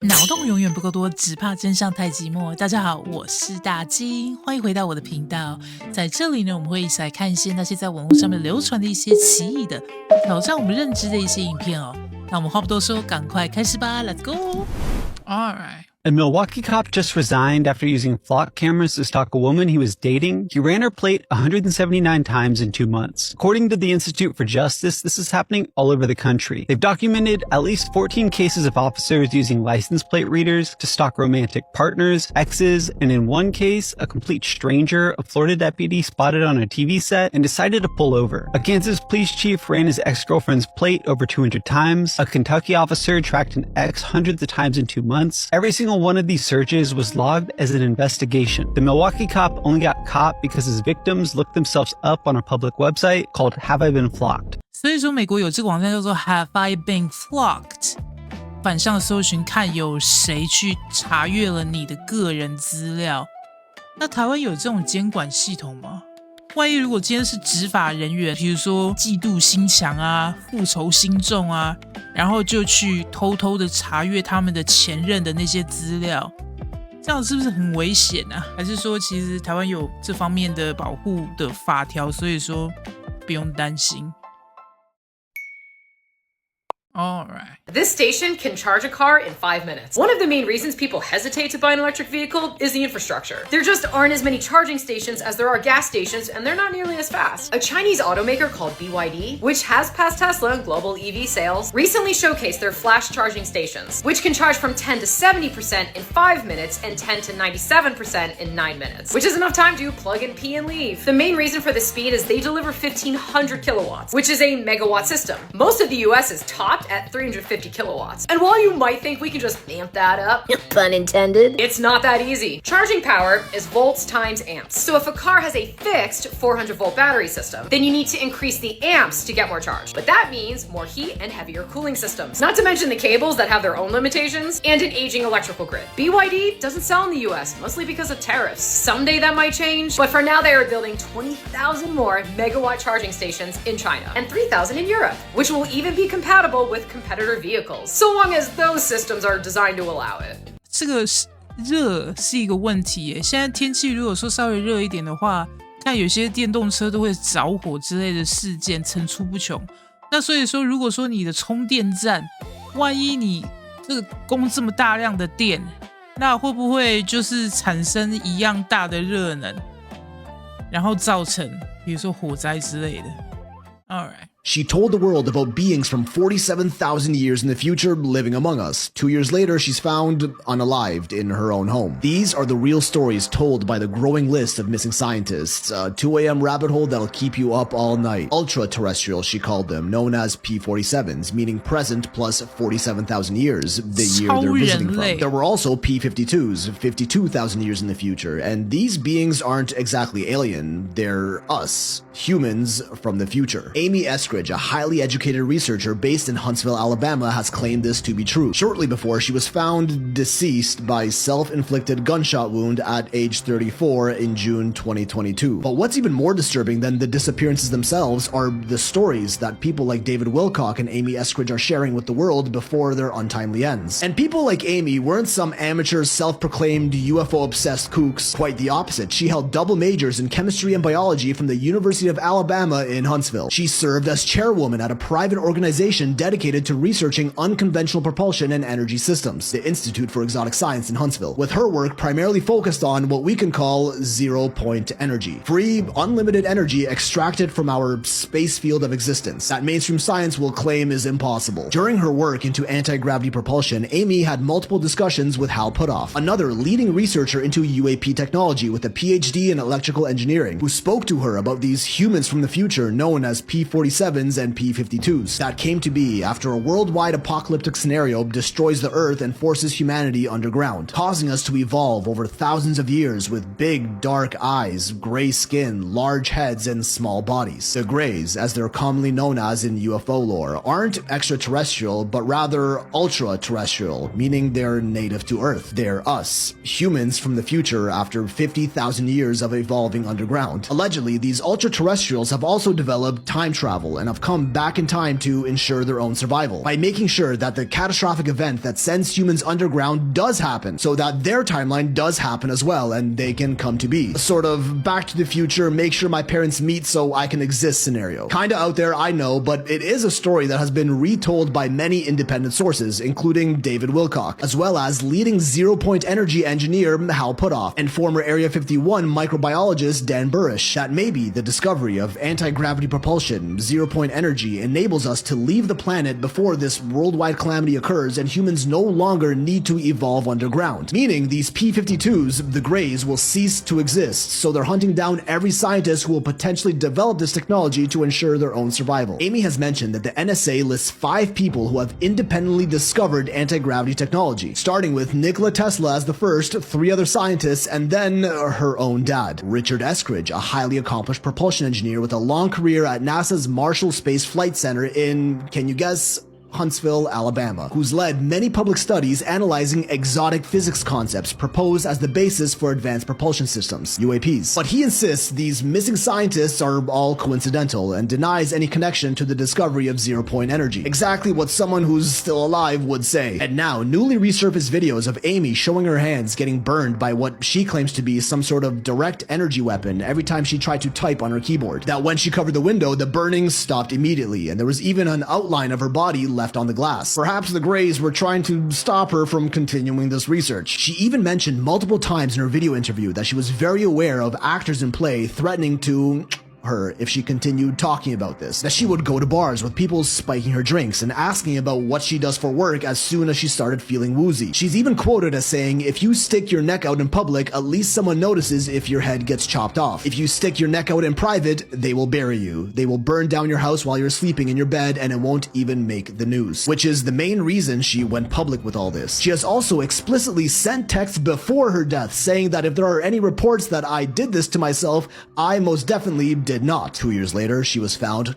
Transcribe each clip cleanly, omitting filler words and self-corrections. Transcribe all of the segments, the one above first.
脑洞永远不够多，只怕真相太寂寞。大家好，我是大金，欢迎回到我的频道。在这里呢，我们会一起来看一些那些在网络上面流传的一些奇异的、挑战我们认知的一些影片哦。那我们话不多说，赶快开始吧 ，Let's go! Alright. A Milwaukee cop just resigned after using flock cameras to stalk a woman he was dating. He ran her plate 179 times in 2 months. According to the Institute for Justice, this is happening all over the country. They've documented at least 14 cases of officers using license plate readers to stalk romantic partners, exes, and in one case, a complete stranger, a Florida deputy spotted on a TV set and decided to pull over. A Kansas police chief ran his ex-girlfriend's plate over 200 times. A Kentucky officer tracked an ex hundreds of times in 2 months. Every single one of these searches was logged as an investigation. The Milwaukee cop only got caught because his victims looked themselves up on a public website called Have I Been Flocked? 所以说，美国有这个网站叫做 Have I Been Flocked？ 反向搜寻，看有谁去查阅了你的个人资料。那台湾有这种监管系统吗？万一如果今天是执法人员，比如说嫉妒心强啊、复仇心重啊，然后就去偷偷的查阅他们的前任的那些资料，这样是不是很危险啊？还是说其实台湾有这方面的保护的法条，所以说不用担心。Alright. This station can charge a car in 5 minutes. One of the main reasons people hesitate to buy an electric vehicle is the infrastructure. There just aren't as many charging stations as there are gas stations, and they're not nearly as fast. A Chinese automaker called BYD, which has passed Tesla in global EV sales, recently showcased their flash charging stations, which can charge from 10 to 70% in 5 minutes and 10 to 97% in 9 minutes, which is enough time to plug and pee and leave. The main reason for this speed is they deliver 1,500 kilowatts, which is a megawatt system. Most of the US is topped at 350 kilowatts. And while you might think we can just amp that up, pun intended, it's not that easy. Charging power is volts times amps. So if a car has a fixed 400 volt battery system, then you need to increase the amps to get more charge. But that means more heat and heavier cooling systems. Not to mention the cables that have their own limitations and an aging electrical grid. BYD doesn't sell in the US, mostly because of tariffs. Someday that might change, but for now they are building 20,000 more megawatt charging stations in China and 3,000 in Europe, which will even be compatible with competitor vehicles, so long as those systems are designed to allow it. 这个热是一个问题耶，现在天气如果说稍微热一点的话，看有些电动车都会着火之类的事件层出不穷。那所以说，如果说你的充电站，万一你这个供这么大量的电，那会不会就是产生一样大的热能，然后造成比如说火灾之类的 ？Alright. She told the world about beings from 47,000 years in the future living among us. 2 years later, she's found unalived in her own home. These are the real stories told by the growing list of missing scientists. A 2 a.m. rabbit hole that'll keep you up all night. Ultra-terrestrial, she called them, known as P47s, meaning present plus 47,000 years, the year they're visiting from. There were also P52s, 52,000 years in the future, and these beings aren't exactly alien. They're us, humans from the future. Amy Eskridge, a highly educated researcher based in Huntsville, Alabama, has claimed this to be true. Shortly before, she was found deceased by self-inflicted gunshot wound at age 34 in June 2022. But what's even more disturbing than the disappearances themselves are the stories that people like David Wilcock and Amy Eskridge are sharing with the world before their untimely ends. And people like Amy weren't some amateur self-proclaimed UFO-obsessed kooks. Quite the opposite. She held double majors in chemistry and biology from the University of Alabama in Huntsville. She served as chairwoman at a private organization dedicated to researching unconventional propulsion and energy systems, the Institute for Exotic Science in Huntsville, with her work primarily focused on what we can call zero-point energy. Free, unlimited energy extracted from our space field of existence that mainstream science will claim is impossible. During her work into anti-gravity propulsion, Amy had multiple discussions with Hal Puthoff, another leading researcher into UAP technology with a PhD in electrical engineering, who spoke to her about these humans from the future known as P47 and P52s that came to be after a worldwide apocalyptic scenario destroys the Earth and forces humanity underground, causing us to evolve over thousands of years with big, dark eyes, gray skin, large heads, and small bodies. The Greys, as they're commonly known as in UFO lore, aren't extraterrestrial, but rather ultra-terrestrial, meaning they're native to Earth. They're us, humans from the future after 50,000 years of evolving underground. Allegedly, these ultra-terrestrials have also developed time travel people and have come back in time to ensure their own survival by making sure that the catastrophic event that sends humans underground does happen so that their timeline does happen as well and they can come to be. A sort of Back to the Future, make sure my parents meet so I can exist scenario. Kinda out there, I know, but it is a story that has been retold by many independent sources, including David Wilcock, as well as leading zero-point energy engineer Hal Puthoff and former Area 51 microbiologist Dan Burish, that maybe the discovery of anti-gravity propulsion, zero-point energy, enables us to leave the planet before this worldwide calamity occurs and humans no longer need to evolve underground. Meaning these P-52s, the Greys, will cease to exist, so they're hunting down every scientist who will potentially develop this technology to ensure their own survival. Amy has mentioned that the NSA lists 5 people who have independently discovered anti-gravity technology, starting with Nikola Tesla as the first, 3 other scientists, and then her own dad, Richard Eskridge, a highly accomplished propulsion engineer with a long career at NASA's Marshall Space Flight Center in, can you guess? Huntsville, Alabama, who's led many public studies analyzing exotic physics concepts proposed as the basis for advanced propulsion systems, UAPs. But he insists these missing scientists are all coincidental and denies any connection to the discovery of zero-point energy. Exactly what someone who's still alive would say. And now, newly resurfaced videos of Amy showing her hands getting burned by what she claims to be some sort of direct energy weapon every time she tried to type on her keyboard. That when she covered the window, the burning stopped immediately, and there was even an outline of her body left on the glass. Perhaps the Greys were trying to stop her from continuing this research. She even mentioned multiple times in her video interview that she was very aware of actors in play threatening to her if she continued talking about this, that she would go to bars with people spiking her drinks and asking about what she does for work as soon as she started feeling woozy. She's even quoted as saying, if you stick your neck out in public, at least someone notices if your head gets chopped off. If you stick your neck out in private, they will bury you. They will burn down your house while you're sleeping in your bed and it won't even make the news. Which is the main reason she went public with all this. She has also explicitly sent texts before her death saying that if there are any reports that I did this to myself, I most definitely did not. 2 years later, she was found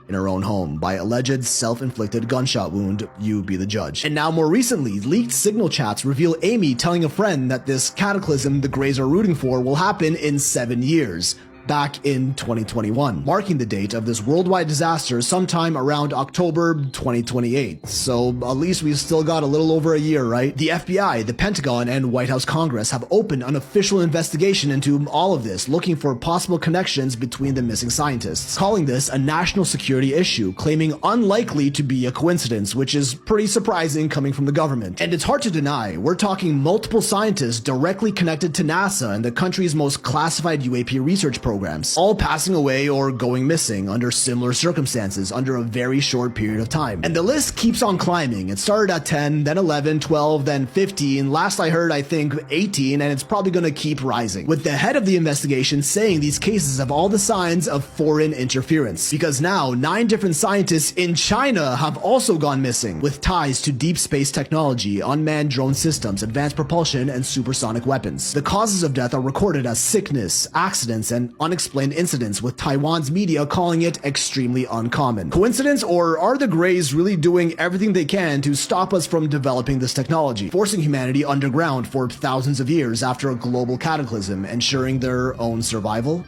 in her own home by alleged self-inflicted gunshot wound. You be the judge. And now more recently, leaked signal chats reveal Amy telling a friend that this cataclysm the Greys are rooting for will happen in 7 years. Back in 2021, marking the date of this worldwide disaster sometime around October 2028. So at least we've still got a little over a year, right? The FBI, the Pentagon, and White House Congress have opened an official investigation into all of this, looking for possible connections between the missing scientists, calling this a national security issue, claiming unlikely to be a coincidence, which is pretty surprising coming from the government. And it's hard to deny, we're talking multiple scientists directly connected to NASA and the country's most classified UAP research programs, all passing away or going missing under similar circumstances under a very short period of time. And the list keeps on climbing. It started at 10, then 11, 12, then 15. Last I heard, I think 18, and it's probably going to keep rising. With the head of the investigation saying these cases have all the signs of foreign interference. Because now, 9 different scientists in China have also gone missing, with ties to deep space technology, unmanned drone systems, advanced propulsion, and supersonic weapons. The causes of death are recorded as sickness, accidents, and unexplained incidents, with Taiwan's media calling it extremely uncommon. Coincidence, or are the Greys really doing everything they can to stop us from developing this technology, forcing humanity underground for thousands of years after a global cataclysm, ensuring their own survival?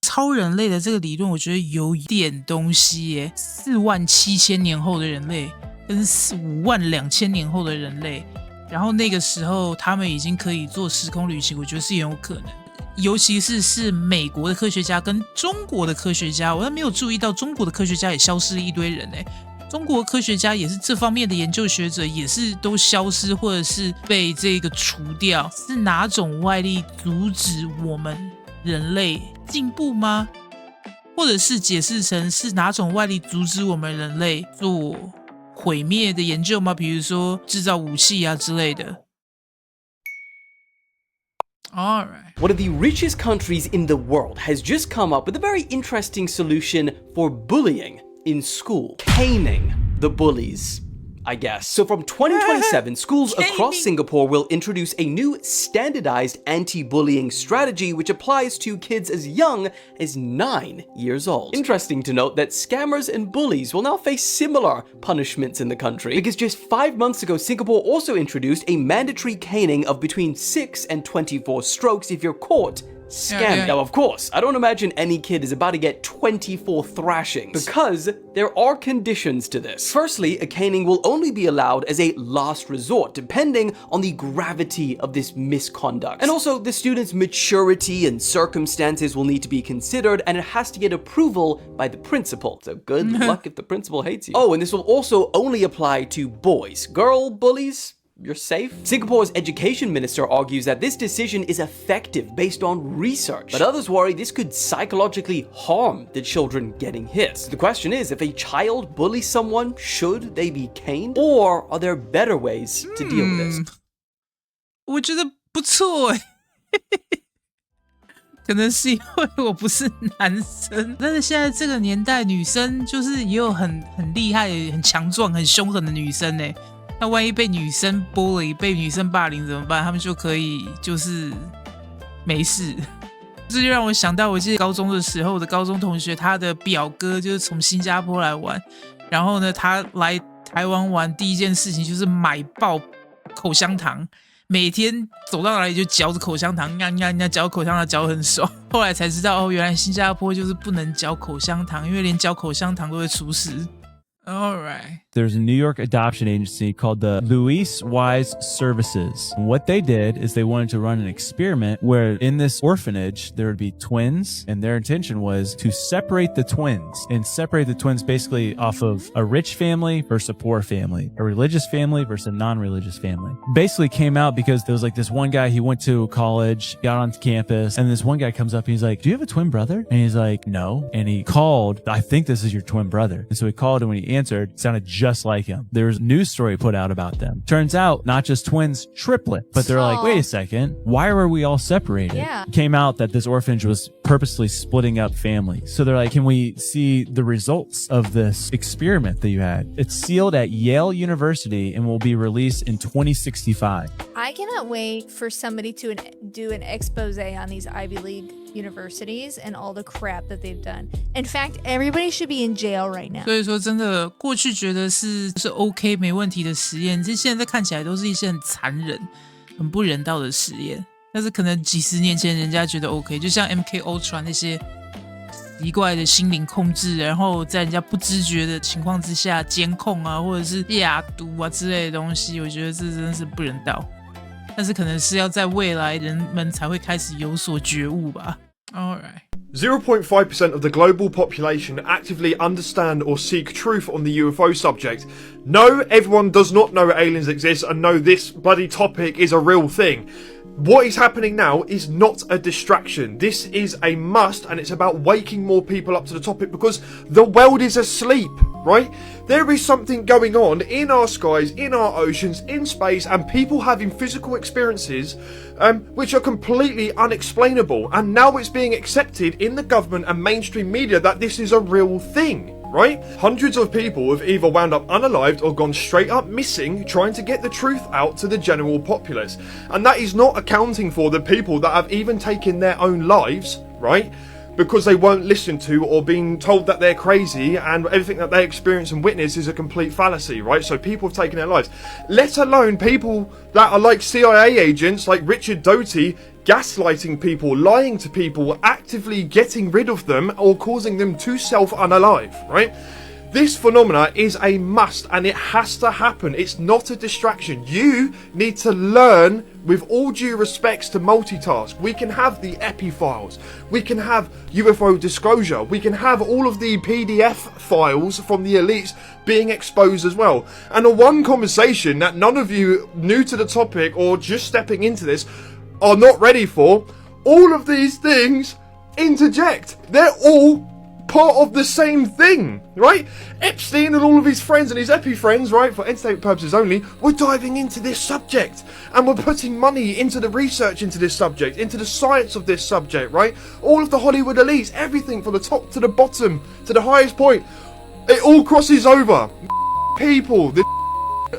超人类的这个理论，我觉得有点东西耶。47000年后的人类跟52000年后的人类，然后那个时候他们已经可以做时空旅行，我觉得是很有可能。尤其是美国的科学家跟中国的科学家，我还没有注意到中国的科学家也消失了一堆人耶。中国科学家也是这方面的研究学者，也是都消失或者是被这个除掉。是哪种外力阻止我们人类进步吗？或者是解释成是哪种外力阻止我们人类做毁灭的研究吗？比如说制造武器啊之类的。All right. One of the richest countries in the world has just come up with a very interesting solution for bullying in school. Caning the bullies, I guess. So from 2027, schools across Singapore will introduce a new standardized anti-bullying strategy which applies to kids as young as 9 years old. Interesting to note that scammers and bullies will now face similar punishments in the country, because just 5 months ago, Singapore also introduced a mandatory caning of between 6 and 24 strokes if you're caught scam. Yeah. Now, of course, I don't imagine any kid is about to get 24 thrashings because there are conditions to this. Firstly, a caning will only be allowed as a last resort, depending on the gravity of this misconduct. And also, the student's maturity and circumstances will need to be considered, and it has to get approval by the principal. So good luck if the principal hates you. Oh, and this will also only apply to boys. Girl bullies? You're safe. Singapore's education minister argues that this decision is effective based on research, but others worry this could psychologically harm the children getting hit. So the question is, if a child bullies someone, should they be caned? Or are there better ways to deal with this? 我觉得不错可能是因为我不是男生，但是现在这个年代，女生就是也有很厉害、很强壮、很凶狠的女生呢。那万一被女生bully、被女生霸凌怎么办？他们就可以就是没事。这就让我想到，我记得高中的时候，我的高中同学他的表哥就是从新加坡来玩，然后呢，他来台湾玩第一件事情就是买爆口香糖。每天走到哪里就嚼着口香糖，嚼口香糖嚼很爽。后来才知道，原来新加坡就是不能嚼口香糖，因为连嚼口香糖都会出事。All right. There's a New York adoption agency called the Louis Wise Services. And what they did is they wanted to run an experiment where in this orphanage, there would be twins, and their intention was to separate the twins and separate the twins basically off of a rich family versus a poor family, a religious family versus a non-religious family. Basically came out because there was like this one guy, he went to college, got onto campus, and this one guy comes up and he's like, do you have a twin brother? And he's like, no. And he called, I think this is your twin brother. And so he called, and when he answered, it sounded just like him. There was a news story put out about them. Turns out, not just twins, triplets. But they're like, wait a second, why were we all separated? Yeah. It came out that this orphanage was purposely splitting up families. So they're like, can we see the results of this experiment that you had? It's sealed at Yale University and will be released in 2065. I cannot wait for somebody to do an expose on these Ivy League universities and all the crap that they've done. In fact, everybody should be in jail right now. 所以说真的，过去觉得是 OK 没问题的实验，这现在看起来都是一些很残忍、很不人道的实验。但是可能几十年前人家觉得 OK， 就像 MK Ultra 那些奇怪的心灵控制，然后在人家不知觉的情况之下监控啊，或者是压毒啊之类的东西，我觉得这真的是不人道。但是可能是要在未来人们才会开始有所觉悟吧。Alright. 0.5% of the global population actively understand or seek truth on the UFO subject. No, everyone does not know aliens exist and know this bloody topic is a real thing. What is happening now is not a distraction. This is a must, and it's about waking more people up to the topic because the world is asleep, right? There is something going on in our skies, in our oceans, in space, and people having physical experiences which are completely unexplainable. And now it's being accepted in the government and mainstream media that this is a real thing. Right? Hundreds of people have either wound up unalived or gone straight up missing trying to get the truth out to the general populace. And that is not accounting for the people that have even taken their own lives, right? Because they weren't listened to or being told that they're crazy and everything that they experience and witness is a complete fallacy, right? So people have taken their lives. Let alone people that are like CIA agents like Richard Doty, gaslighting people, lying to people, actively getting rid of them or causing them to self-unalive, right? This phenomena is a must and it has to happen. It's not a distraction. You need to learn, with all due respects, to multitask. We can have the epi files. We can have UFO disclosure. We can have all of the PDF files from the elites being exposed as well. And the one conversation that none of you new to the topic or just stepping into this are not ready for, all of these things interject. They're all part of the same thing, right? Epstein and all of his friends and his epi friends, right, for entertainment purposes only, were diving into this subject and were putting money into the research into this subject, into the science of this subject, right? All of the Hollywood elites, everything from the top to the bottom to the highest point, it all crosses over. People, this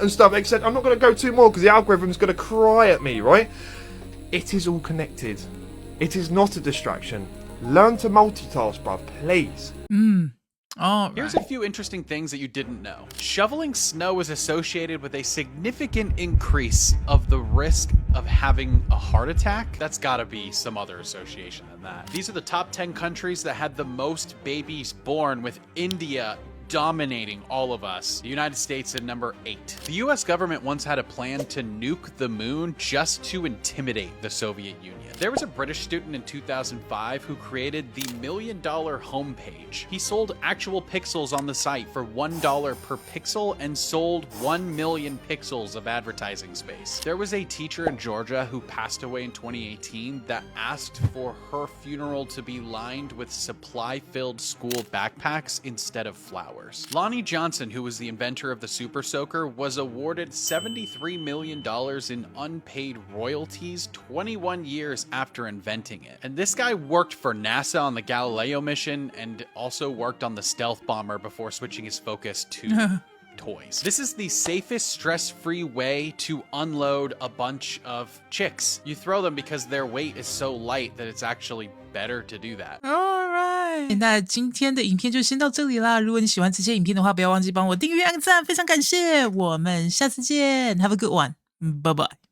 and stuff, except I'm not going to go too more because the algorithm's going to cry at me, right? It is all connected. It is not a distraction. Learn to multitask, bruv, please. All Here's right. a few interesting things that you didn't know. Shoveling snow is associated with a significant increase of the risk of having a heart attack. That's gotta be some other association than that. These are the top 10 countries that had the most babies born, with India dominating all of us. The United States at number 8. The US government once had a plan to nuke the moon just to intimidate the Soviet Union. There was a British student in 2005 who created the $1 Million homepage. He sold actual pixels on the site for $1 per pixel and sold 1 million pixels of advertising space. There was a teacher in Georgia who passed away in 2018 that asked for her funeral to be lined with supply-filled school backpacks instead of flowers. Lonnie Johnson, who was the inventor of the Super Soaker, was awarded $73 million in unpaid royalties 21 years after inventing it. And this guy worked for NASA on the Galileo mission and also worked on the stealth bomber before switching his focus to toys. This is the safest stress-free way to unload a bunch of chicks. You throw them because their weight is so light that it's actually better to do that. Alright， 那今天的影片就先到这里啦。如果你喜欢这些影片的话，不要忘记帮我订阅、按赞，非常感谢。我们下次见，Have a good one，拜拜。